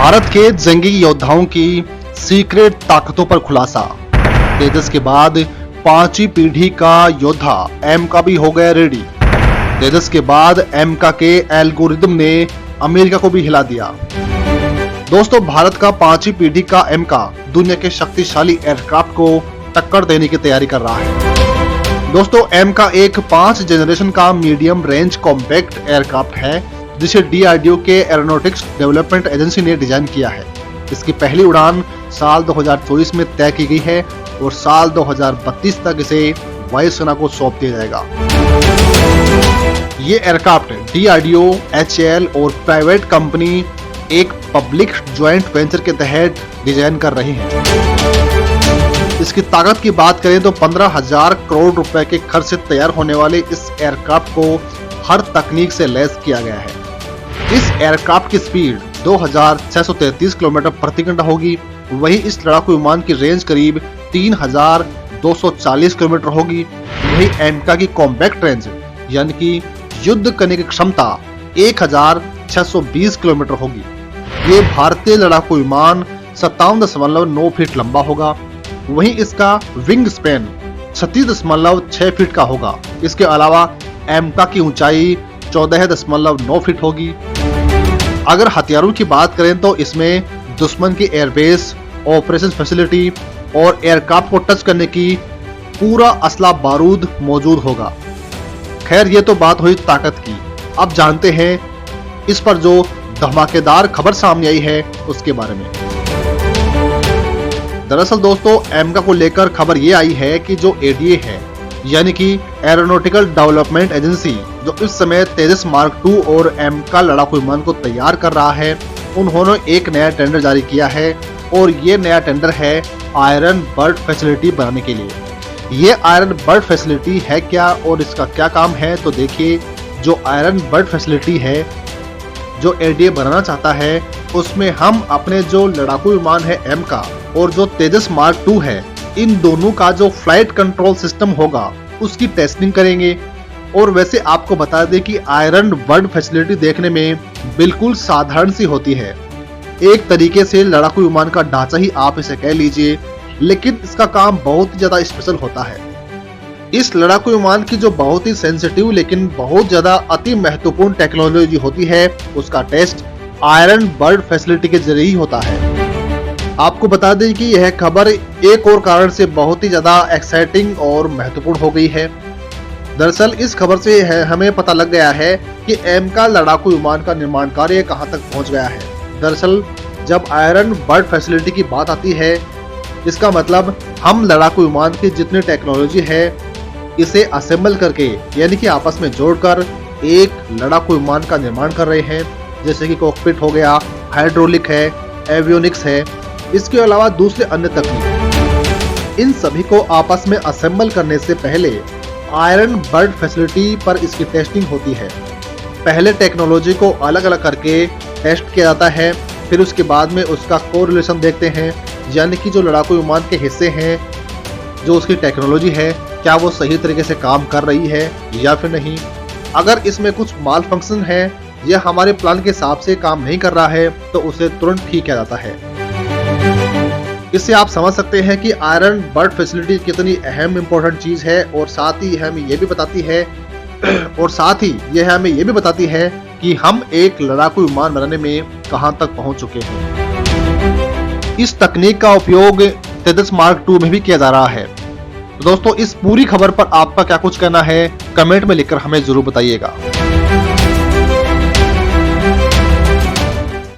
भारत के जंगी योद्धाओं की सीक्रेट ताकतों पर खुलासा। तेजस के बाद पांचवी पीढ़ी का योद्धा एमका भी हो गया रेडी। तेजस के बाद एमका के एल्गोरिदम ने अमेरिका को भी हिला दिया। दोस्तों, भारत का पांचवी पीढ़ी का एमका दुनिया के शक्तिशाली एयरक्राफ्ट को टक्कर देने की तैयारी कर रहा है। दोस्तों, एमका एक 5 जनरेशन का मीडियम रेंज कॉम्पैक्ट एयरक्राफ्ट है जिसे डीआरडीओ के एरोनॉटिक्स डेवलपमेंट एजेंसी ने डिजाइन किया है। इसकी पहली उड़ान साल 2024 में तय की गई है और साल 2032 तक इसे वायुसेना को सौंप दिया जाएगा। ये एयरक्राफ्ट डीआरडीओ, एचएएल और प्राइवेट कंपनी एक पब्लिक ज्वाइंट वेंचर के तहत डिजाइन कर रही है। इसकी ताकत की बात करें तो 15,000 करोड़ रुपए के खर्च से तैयार होने वाले इस एयरक्राफ्ट को हर तकनीक से लैस किया गया है। इस एयरक्राफ्ट की स्पीड 2633 किलोमीटर प्रति घंटा होगी। वहीं इस लड़ाकू विमान की रेंज करीब 3240 किलोमीटर होगी। वहीं एमका की कॉम्पैक्ट रेंज यानी कि युद्ध करने की क्षमता 1620 किलोमीटर होगी। ये भारतीय लड़ाकू विमान 57.9 फीट लंबा होगा। वहीं इसका विंग स्पैन 36.6 फीट का होगा। इसके अलावा एमका की ऊंचाई 14.9 फीट होगी। अगर हथियारों की बात करें तो इसमें दुश्मन की एयरबेस, ऑपरेशन फैसिलिटी और एयरक्राफ्ट को टच करने की पूरा असला बारूद मौजूद होगा। खैर, ये तो बात हुई ताकत की। अब जानते हैं इस पर जो धमाकेदार खबर सामने आई है उसके बारे में। दरअसल दोस्तों, एमका को लेकर खबर ये आई है कि जो एडीए है यानी कि एरोनॉटिकल डेवलपमेंट एजेंसी, जो इस समय तेजस मार्क 2 और एमका लड़ाकू विमान को तैयार कर रहा है, उन्होंने एक नया टेंडर जारी किया है और ये नया टेंडर है आयरन बर्ड फैसिलिटी बनाने के लिए। ये आयरन बर्ड फैसिलिटी है क्या और इसका क्या काम है, तो देखिए, जो आयरन बर्ड फैसिलिटी है जो एडीए बनाना चाहता है, उसमें हम अपने जो लड़ाकू विमान है एमका और जो तेजस मार्क 2 है, इन दोनों का जो फ्लाइट कंट्रोल सिस्टम होगा उसकी टेस्टिंग करेंगे। और वैसे आपको बता दें कि आयरन बर्ड फैसिलिटी देखने में बिल्कुल साधारण सी होती है। एक तरीके से लड़ाकू विमान का ढांचा ही आप इसे कह लीजिए, लेकिन इसका काम बहुत ही ज्यादा स्पेशल होता है। इस लड़ाकू विमान की जो बहुत ही सेंसिटिव लेकिन बहुत ज्यादा अति महत्वपूर्ण टेक्नोलॉजी होती है, उसका टेस्ट आयरन बर्ड फैसिलिटी के जरिए ही होता है। आपको बता दें कि यह खबर एक और कारण से बहुत ही ज्यादा एक्साइटिंग और महत्वपूर्ण हो गई है। दरअसल इस खबर से हमें पता लग गया है कि एमका लड़ाकू विमान का निर्माण कार्य कहां तक पहुंच गया है। दरअसल जब आयरन बर्ड फैसिलिटी की बात आती है, इसका मतलब हम लड़ाकू विमान की जितनी टेक्नोलॉजी है इसे असेंबल करके यानी कि आपस में जोड़कर एक लड़ाकू विमान का निर्माण कर रहे हैं। जैसे कि कॉकपिट हो गया, हाइड्रोलिक है, एवियोनिक्स है, इसके अलावा दूसरे अन्य तकनीक। इन सभी को आपस में असेंबल करने से पहले आयरन बर्ड फैसिलिटी पर इसकी टेस्टिंग होती है। पहले टेक्नोलॉजी को अलग अलग करके टेस्ट किया जाता है, फिर उसके बाद में उसका कोरिलेशन देखते हैं, यानी कि जो लड़ाकू विमान के हिस्से हैं, जो उसकी टेक्नोलॉजी है, क्या वो सही तरीके से काम कर रही है या फिर नहीं। अगर इसमें कुछ माल फंक्शन है या हमारे प्लान के हिसाब से काम नहीं कर रहा है तो उसे तुरंत ठीक किया जाता है। इससे आप समझ सकते हैं कि आयरन बर्ड फैसिलिटी कितनी अहम इंपॉर्टेंट चीज है और साथ ही हमें ये भी बताती है कि हम एक लड़ाकू विमान बनाने में कहां तक पहुंच चुके हैं। इस तकनीक का उपयोग तेजस मार्क 2 में भी किया जा रहा है। तो दोस्तों, इस पूरी खबर पर आपका क्या कुछ कहना है, कमेंट में लिखकर हमें जरूर बताइएगा।